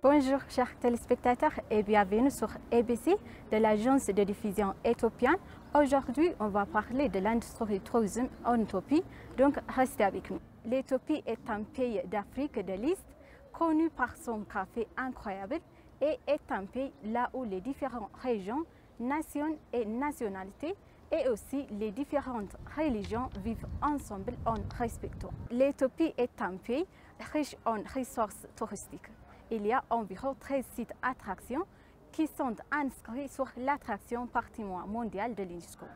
Bonjour chers téléspectateurs et bienvenue sur ABC de l'agence de diffusion éthiopienne. Aujourd'hui, on va parler de l'industrie du tourisme en Éthiopie, donc restez avec nous. L'Éthiopie est un pays d'Afrique de l'Est, connu par son café incroyable et est un pays là où les différentes régions, nations et nationalités et aussi les différentes religions vivent ensemble en respectant. L'Éthiopie est un pays riche en ressources touristiques. Il y a environ 13 sites attractions qui sont inscrits sur l'attraction patrimoine mondial de l'UNESCO.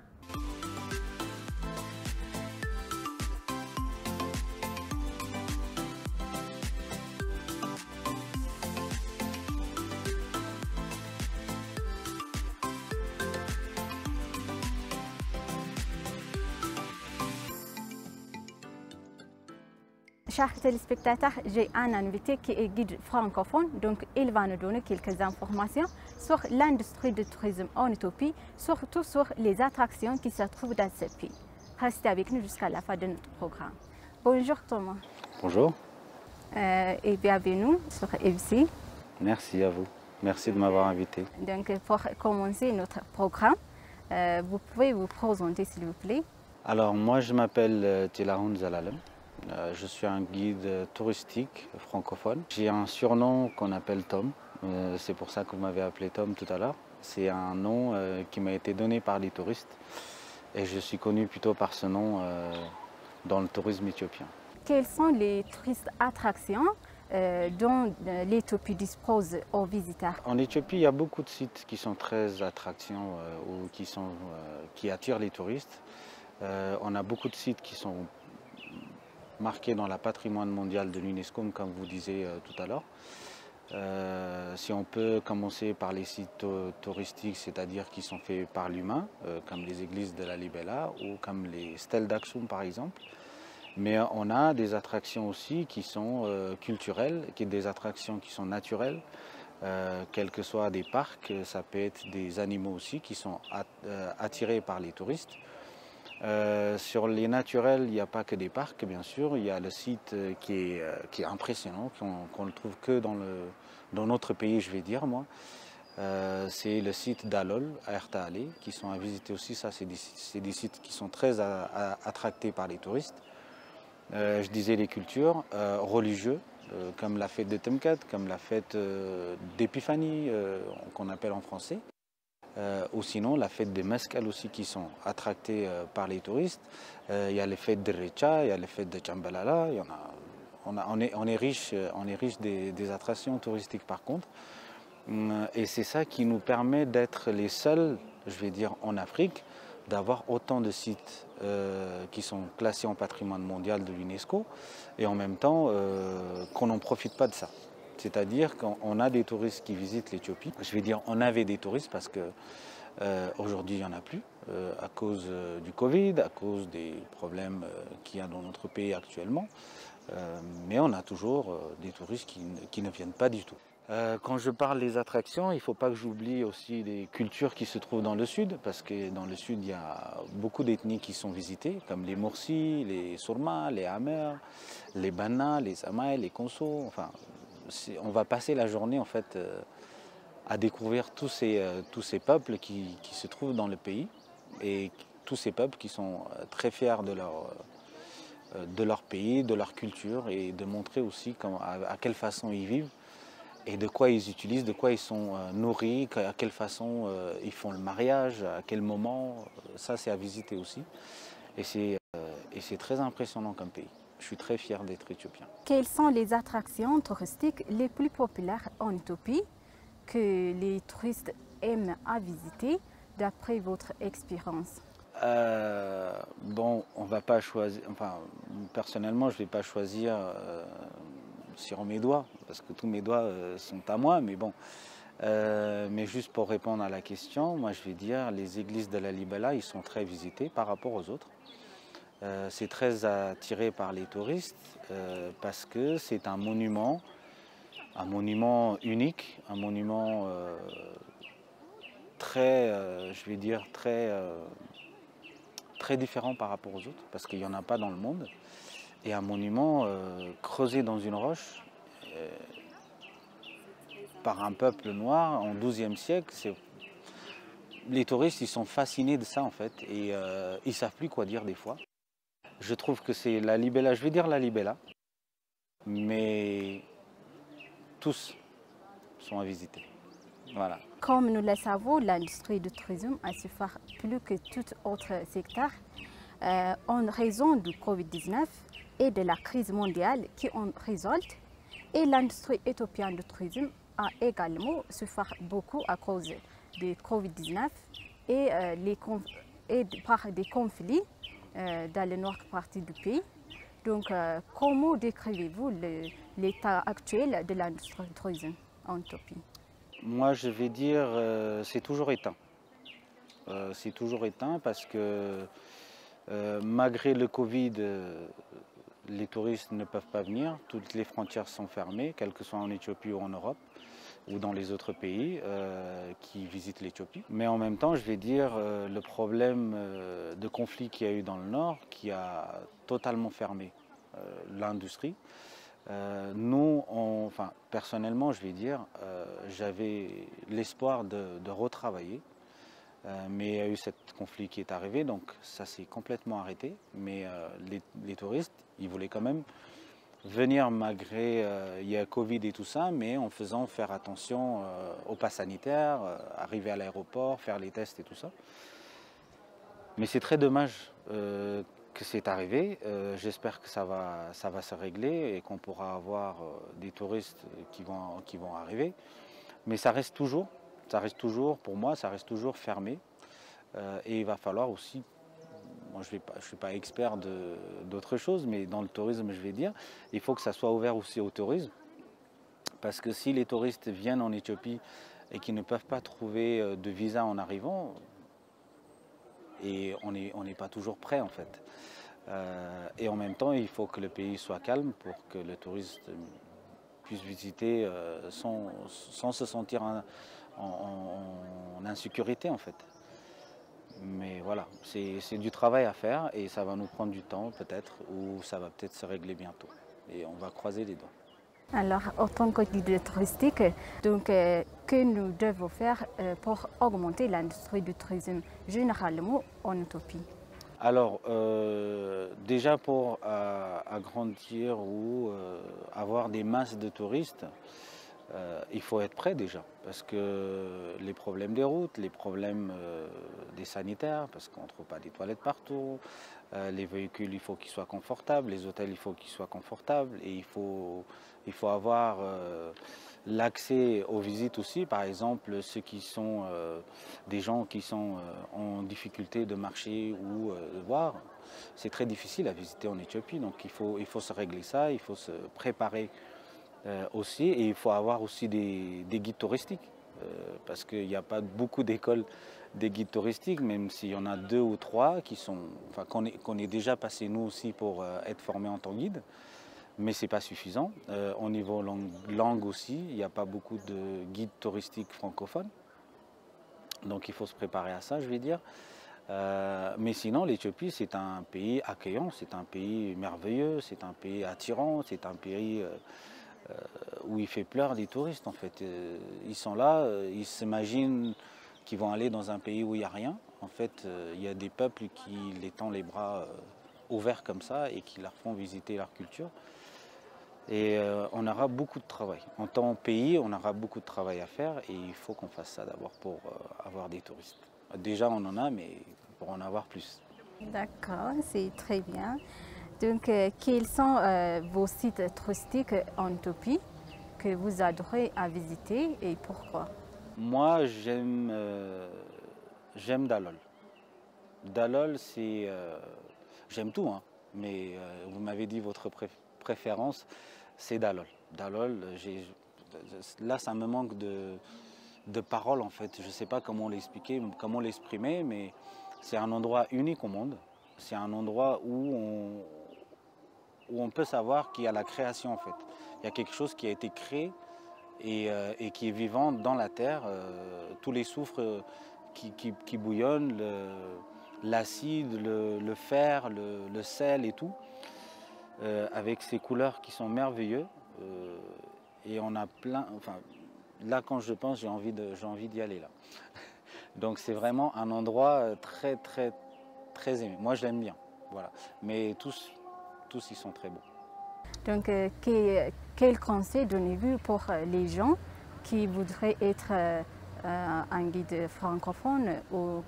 Chers téléspectateurs, j'ai un invité qui est guide francophone, donc il va nous donner quelques informations sur l'industrie du tourisme en Éthiopie, surtout sur les attractions qui se trouvent dans ce pays. Restez avec nous jusqu'à la fin de notre programme. Bonjour Thomas. Bonjour. Et bienvenue sur ABC. Merci à vous. Merci de m'avoir invité. Donc pour commencer notre programme, vous pouvez vous présenter s'il vous plaît. Alors moi je m'appelle Tilahoun Zalalem. Je suis un guide touristique francophone. J'ai un surnom qu'on appelle Tom. C'est pour ça que vous m'avez appelé Tom tout à l'heure. C'est un nom qui m'a été donné par les touristes. Et je suis connu plutôt par ce nom dans le tourisme éthiopien. Quelles sont les touristes attractions dont l'Éthiopie dispose aux visiteurs? En Éthiopie, il y a beaucoup de sites qui sont très attractions ou qui attirent les touristes. On a beaucoup de sites qui sont marqués dans la patrimoine mondial de l'UNESCO, comme vous disiez tout à l'heure. Si on peut commencer par les sites touristiques, c'est-à-dire qui sont faits par l'humain, comme les églises de la Libella ou comme les stèles d'Aksum par exemple. Mais on a des attractions aussi qui sont culturelles, des attractions qui sont naturelles, quels que soient des parcs, ça peut être des animaux aussi qui sont attirés par les touristes. Sur les naturels, il n'y a pas que des parcs, bien sûr. Il y a le site qui est impressionnant, qu'on ne trouve que dans notre pays, je vais dire, moi. C'est le site d'Alol, à Ertaale, qui sont à visiter aussi. Ça, c'est des sites qui sont très attractés par les touristes. Je disais les cultures religieuses, comme la fête de Temkat, comme la fête d'Épiphanie, qu'on appelle en français. Ou sinon la fête des Mescal aussi qui sont attractées par les touristes. Il y a les fêtes de Recha, il y a les fêtes de Chambalala. On est riche des attractions touristiques par contre. Et c'est ça qui nous permet d'être les seuls, je vais dire en Afrique, d'avoir autant de sites qui sont classés en patrimoine mondial de l'UNESCO et en même temps qu'on n'en profite pas de ça. C'est-à-dire qu'on a des touristes qui visitent l'Éthiopie. Je vais dire on avait des touristes parce qu'aujourd'hui il n'y en a plus à cause du Covid, à cause des problèmes qu'il y a dans notre pays actuellement. Mais on a toujours des touristes qui ne viennent pas du tout. Quand je parle des attractions, il ne faut pas que j'oublie aussi les cultures qui se trouvent dans le sud, parce que dans le sud, il y a beaucoup d'ethnies qui sont visitées, comme les Morsi, les Sourma, les Hamers, les Bana, les Samaï, les Konso. Enfin, on va passer la journée en fait à découvrir tous ces peuples qui se trouvent dans le pays et tous ces peuples qui sont très fiers de leur pays, de leur culture et de montrer aussi à quelle façon ils vivent et de quoi ils utilisent, de quoi ils sont nourris, à quelle façon ils font le mariage, à quel moment. Ça c'est à visiter aussi et c'est très impressionnant comme pays. Je suis très fier d'être éthiopien. Quelles sont les attractions touristiques les plus populaires en Éthiopie que les touristes aiment à visiter d'après votre expérience? Bon, on va pas choisir, enfin personnellement je ne vais pas choisir sur mes doigts, parce que tous mes doigts sont à moi, mais bon. Mais juste pour répondre à la question, moi je vais dire les églises de la Libella, ils sont très visités par rapport aux autres. C'est très attiré par les touristes parce que c'est un monument unique, un monument très, je vais dire, très différent par rapport aux autres, parce qu'il n'y en a pas dans le monde. Et un monument creusé dans une roche par un peuple noir en XIIe siècle. Les touristes, ils sont fascinés de ça en fait et ils ne savent plus quoi dire des fois. Je trouve que c'est la Libella, je vais dire la Libella, mais tous sont à visiter. Voilà. Comme nous le savons, l'industrie du tourisme a souffert plus que tout autre secteur en raison du Covid-19 et de la crise mondiale qui en résulte. Et l'industrie éthiopienne du tourisme a également souffert beaucoup à cause du Covid-19 et, par des conflits dans le nord partie du pays. Donc, comment décrivez-vous l'état actuel de l'industrie du tourisme en Éthiopie? Moi, je vais dire c'est toujours éteint. C'est toujours éteint parce que malgré le Covid, les touristes ne peuvent pas venir. Toutes les frontières sont fermées, quelles que soient en Éthiopie ou en Europe ou dans les autres pays qui visitent l'Éthiopie. Mais en même temps, je vais dire le problème de conflit qu'il y a eu dans le Nord qui a totalement fermé l'industrie. Nous, enfin, personnellement, je vais dire, j'avais l'espoir de retravailler, mais il y a eu ce conflit qui est arrivé, donc ça s'est complètement arrêté. Mais les touristes, ils voulaient quand même venir malgré il y a Covid et tout ça, mais en faisant faire attention au pass sanitaire, arriver à l'aéroport, faire les tests et tout ça. Mais c'est très dommage que c'est arrivé. J'espère que ça va se régler et qu'on pourra avoir des touristes qui vont arriver. Mais ça reste toujours, pour moi, ça reste toujours fermé. Et il va falloir aussi, moi je ne suis pas expert d'autre chose, mais dans le tourisme, je vais dire, il faut que ça soit ouvert aussi au tourisme. Parce que si les touristes viennent en Éthiopie et qu'ils ne peuvent pas trouver de visa en arrivant, et on n'est pas toujours prêt en fait. Et en même temps, il faut que le pays soit calme pour que le touriste puisse visiter sans se sentir en insécurité en fait. Mais voilà, c'est du travail à faire et ça va nous prendre du temps peut-être, ou ça va peut-être se régler bientôt. Et on va croiser les doigts. Alors, en tant que guide touristique, donc, que nous devons faire pour augmenter l'industrie du tourisme généralement en Éthiopie? Alors, déjà pour agrandir ou avoir des masses de touristes, il faut être prêt déjà, parce que les problèmes des routes, les problèmes des sanitaires, parce qu'on ne trouve pas des toilettes partout, les véhicules, il faut qu'ils soient confortables, les hôtels, il faut qu'ils soient confortables, et il faut avoir l'accès aux visites aussi. Par exemple, ceux qui sont des gens qui sont en difficulté de marcher ou de voir, c'est très difficile à visiter en Éthiopie, donc il faut se régler ça, il faut se préparer aussi, et il faut avoir aussi des guides touristiques, parce qu'il n'y a pas beaucoup d'écoles des guides touristiques, même s'il y en a 2 ou 3 qui sont, enfin, qu'on est déjà passé nous aussi pour être formés en tant que guide, mais ce n'est pas suffisant. Au niveau langue aussi, il n'y a pas beaucoup de guides touristiques francophones, donc il faut se préparer à ça, je vais dire. Mais sinon, l'Éthiopie, c'est un pays accueillant, c'est un pays merveilleux, c'est un pays attirant, c'est un pays où il fait pleurer des touristes en fait. Ils sont là, ils s'imaginent qu'ils vont aller dans un pays où il n'y a rien. En fait, il y a des peuples qui les tendent les bras ouverts comme ça et qui leur font visiter leur culture. Et on aura beaucoup de travail. En tant que pays, on aura beaucoup de travail à faire et il faut qu'on fasse ça d'abord pour avoir des touristes. Déjà, on en a, mais pour en avoir plus. D'accord, c'est très bien. Donc, quels sont vos sites touristiques en Éthiopie que vous adorez à visiter et pourquoi? Moi, j'aime Dalol. Dalol, c'est... j'aime tout, hein, mais vous m'avez dit votre préférence, c'est Dalol. Dalol, là, ça me manque de paroles, en fait. Je ne sais pas comment l'expliquer, comment l'exprimer, mais c'est un endroit unique au monde. C'est un endroit où on peut savoir qu'il y a la création, en fait. Il y a quelque chose qui a été créé et qui est vivant dans la terre. Tous les soufres qui bouillonnent, l'acide, le fer, le sel et tout, avec ces couleurs qui sont merveilleuses. Et on a plein, enfin, là quand je pense, j'ai envie d'y aller là. Donc c'est vraiment un endroit très aimé. Moi je l'aime bien, voilà. Mais tous ils sont très beaux. Donc, quel conseil donnez-vous pour les gens qui voudraient être un guide francophone ou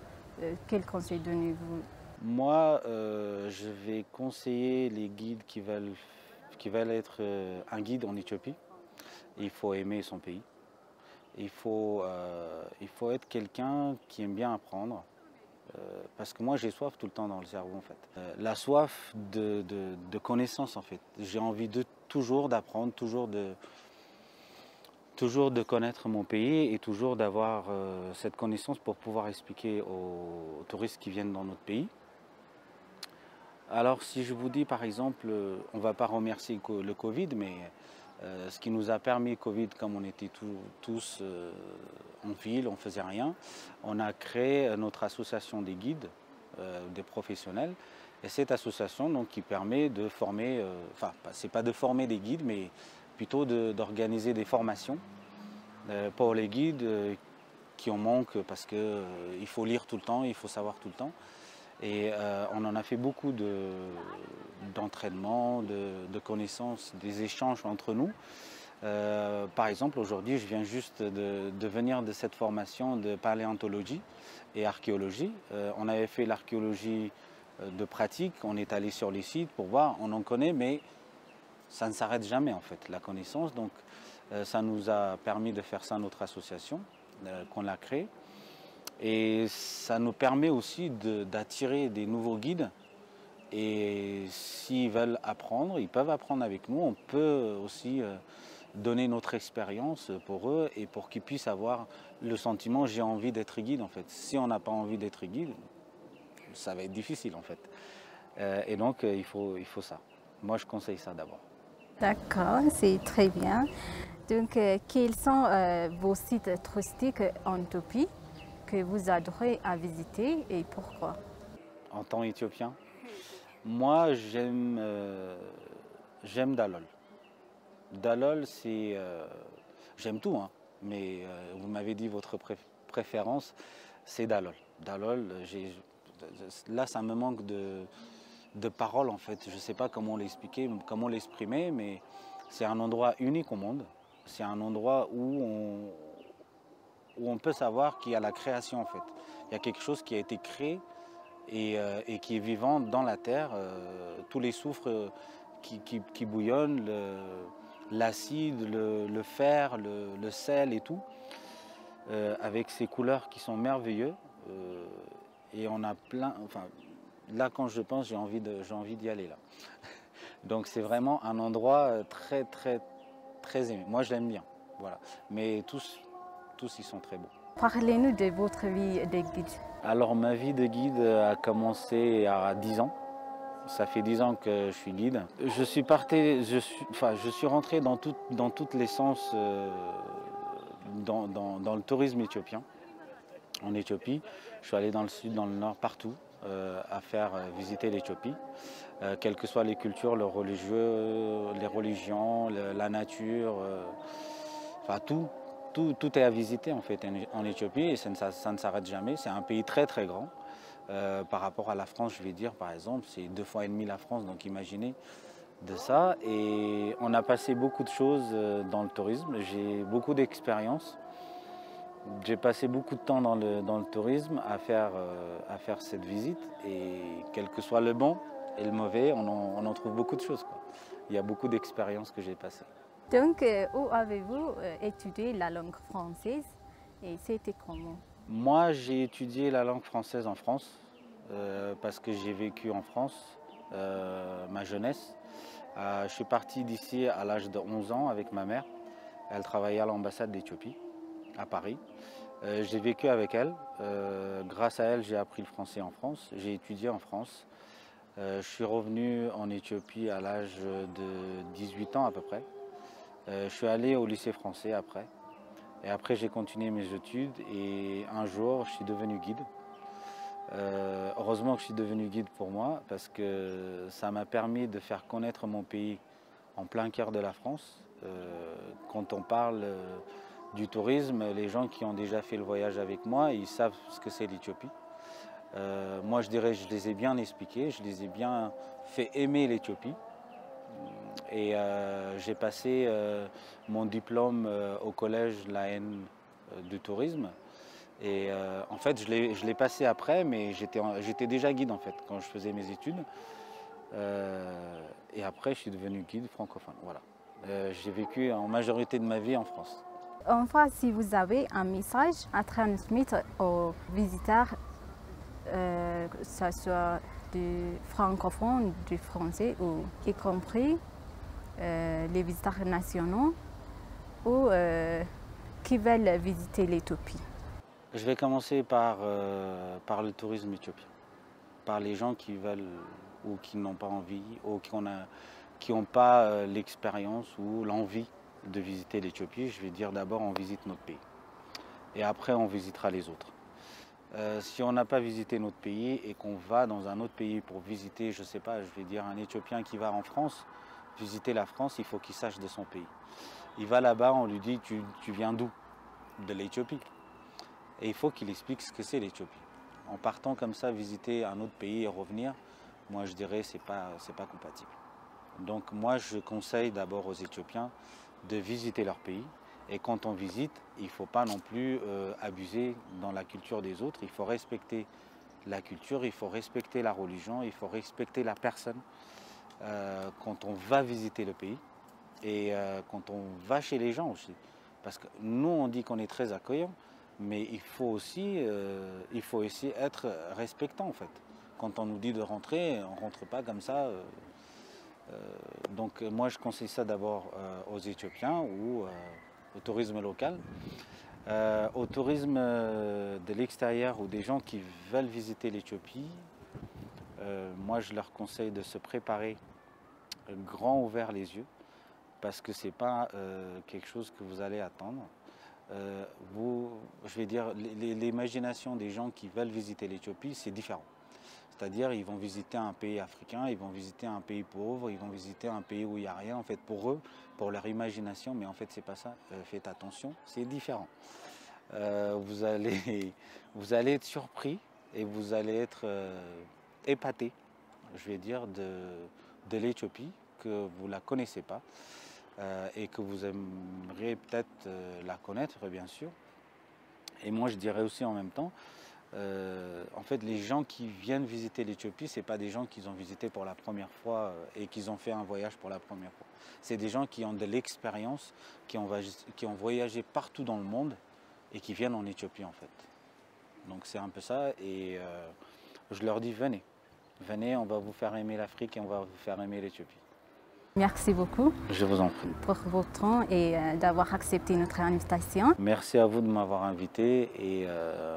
quel conseil donnez-vous? Moi, je vais conseiller les guides qui veulent être un guide en Éthiopie. Il faut aimer son pays. Il faut être quelqu'un qui aime bien apprendre. Parce que moi, j'ai soif tout le temps dans le cerveau, en fait. La soif de connaissance, en fait. J'ai envie toujours d'apprendre, toujours de connaître mon pays et toujours d'avoir cette connaissance pour pouvoir expliquer aux touristes qui viennent dans notre pays. Alors si je vous dis par exemple, on ne va pas remercier le Covid, mais ce qui nous a permis le Covid, comme on était tous en ville, on ne faisait rien, on a créé notre association des guides, des professionnels. Et cette association donc, qui permet de former, enfin c'est pas de former des guides, mais plutôt d'organiser des formations pour les guides qui en manquent parce qu'il faut lire tout le temps, il faut savoir tout le temps. Et on en a fait beaucoup d'entraînement, de connaissances, des échanges entre nous. Par exemple, aujourd'hui, je viens juste de venir de cette formation de paléontologie et archéologie. On avait fait l'archéologie de pratique, on est allé sur les sites pour voir, on en connaît, mais ça ne s'arrête jamais en fait, la connaissance. Donc ça nous a permis de faire ça, notre association, qu'on a créée. Et ça nous permet aussi d'attirer des nouveaux guides. Et s'ils veulent apprendre, ils peuvent apprendre avec nous. On peut aussi donner notre expérience pour eux et pour qu'ils puissent avoir le sentiment j'ai envie d'être guide en fait. Si on n'a pas envie d'être guide, ça va être difficile en fait. Et donc il faut ça. Moi je conseille ça d'abord. D'accord, c'est très bien. Donc, quels sont vos sites touristiques en Éthiopie que vous adorez à visiter et pourquoi? En temps éthiopien, moi j'aime Dalol. Dalol, c'est... j'aime tout, hein, mais vous m'avez dit votre préférence, c'est Dalol. Dalol, là ça me manque de paroles en fait. Je ne sais pas comment l'expliquer, comment l'exprimer, mais c'est un endroit unique au monde. C'est un endroit où on peut savoir qu'il y a la création en fait. Il y a quelque chose qui a été créé et qui est vivant dans la terre. Tous les soufres qui bouillonnent, l'acide, le fer, le sel et tout, avec ces couleurs qui sont merveilleuses. Et on a plein, enfin, là quand je pense, j'ai envie d'y aller là. Donc c'est vraiment un endroit très aimé. Moi je l'aime bien, voilà. Mais tous ils sont très beaux. Parlez-nous de votre vie de guide. Alors ma vie de guide a commencé à 10 ans. Ça fait 10 ans que je suis guide. Je suis rentré dans toutes les sens dans le tourisme éthiopien. En Éthiopie, je suis allé dans le sud, dans le nord, partout à faire visiter l'Éthiopie. Quelles que soient les cultures, les religions, la nature, enfin tout est à visiter en fait en Éthiopie et ça ne s'arrête jamais. C'est un pays très grand. Par rapport à la France, je vais dire par exemple, c'est 2,5 fois la France, donc imaginez de ça. Et on a passé beaucoup de choses dans le tourisme. J'ai beaucoup d'expérience. J'ai passé beaucoup de temps dans le tourisme à faire cette visite. Et quel que soit le bon et le mauvais, on en trouve beaucoup de choses, quoi. Il y a beaucoup d'expériences que j'ai passées. Donc, où avez-vous étudié la langue française et c'était comment? Moi, j'ai étudié la langue française en France parce que j'ai vécu en France ma jeunesse. Je suis parti d'ici à l'âge de 11 ans avec ma mère. Elle travaillait à l'ambassade d'Éthiopie, à Paris. J'ai vécu avec elle. Grâce à elle, j'ai appris le français en France. J'ai étudié en France. Je suis revenu en Éthiopie à l'âge de 18 ans à peu près. Je suis allé au lycée français après. Et après, j'ai continué mes études et un jour, je suis devenu guide. Heureusement que je suis devenu guide pour moi parce que ça m'a permis de faire connaître mon pays en plein cœur de la France. Quand on parle du tourisme, les gens qui ont déjà fait le voyage avec moi, ils savent ce que c'est l'Éthiopie. Moi, je dirais, je les ai bien expliqués, je les ai bien fait aimer l'Éthiopie. Et j'ai passé mon diplôme au collège l'AN du tourisme. Et en fait, je l'ai passé après, mais j'étais déjà guide en fait quand je faisais mes études. Et après, je suis devenu guide francophone. Voilà. J'ai vécu en majorité de ma vie en France. Enfin, si vous avez un message à transmettre aux visiteurs, que ce soit du francophone, du français, ou y compris les visiteurs nationaux ou qui veulent visiter l'Éthiopie. Je vais commencer par le tourisme éthiopien, par les gens qui veulent ou qui n'ont pas envie ou qui n'ont pas l'expérience ou l'envie de visiter l'Éthiopie. Je vais dire d'abord on visite notre pays et après on visitera les autres. Si on n'a pas visité notre pays et qu'on va dans un autre pays pour visiter, je ne sais pas, je vais dire un Éthiopien qui va en France, visiter la France, il faut qu'il sache de son pays. Il va là-bas, on lui dit tu viens d'où? De l'Éthiopie. Et il faut qu'il explique ce que c'est l'Éthiopie. En partant comme ça, visiter un autre pays et revenir, moi je dirais c'est pas compatible. Donc moi je conseille d'abord aux Éthiopiens de visiter leur pays. Et quand on visite, il ne faut pas non plus abuser dans la culture des autres. Il faut respecter la culture, il faut respecter la religion, il faut respecter la personne quand on va visiter le pays et quand on va chez les gens aussi. Parce que nous, on dit qu'on est très accueillant, mais il faut aussi être respectant en fait. Quand on nous dit de rentrer, on ne rentre pas comme ça. Donc moi, je conseille ça d'abord aux Éthiopiens ou au tourisme local. Au tourisme de l'extérieur ou des gens qui veulent visiter l'Éthiopie, moi je leur conseille de se préparer grand ouvert les yeux parce que ce n'est pas quelque chose que vous allez attendre. Je vais dire, l'imagination des gens qui veulent visiter l'Éthiopie, c'est différent. C'est-à-dire, ils vont visiter un pays africain, ils vont visiter un pays pauvre, ils vont visiter un pays où il n'y a rien. En fait, pour eux, pour leur imagination, mais en fait, c'est pas ça. Faites attention, c'est différent. Vous allez être surpris et vous allez être épaté, je vais dire, de l'Éthiopie, que vous ne la connaissez pas et que vous aimeriez peut-être la connaître, bien sûr. Et moi, je dirais aussi en même temps, en fait, les gens qui viennent visiter l'Éthiopie, ce n'est pas des gens qui ont visité pour la première fois et qui ont fait un voyage pour la première fois. C'est des gens qui ont de l'expérience, qui ont voyagé partout dans le monde et qui viennent en Éthiopie en fait. Donc c'est un peu ça et je leur dis venez, on va vous faire aimer l'Afrique et on va vous faire aimer l'Éthiopie. Merci beaucoup. Je vous en prie. Pour votre temps et d'avoir accepté notre invitation. Merci à vous de m'avoir invité et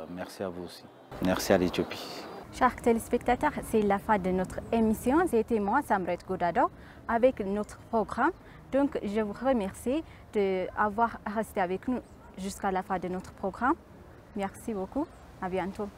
merci à vous aussi. Merci à l'Éthiopie. Chers téléspectateurs, c'est la fin de notre émission. C'était moi, Samret Godado, avec notre programme. Donc, je vous remercie d'avoir resté avec nous jusqu'à la fin de notre programme. Merci beaucoup. À bientôt.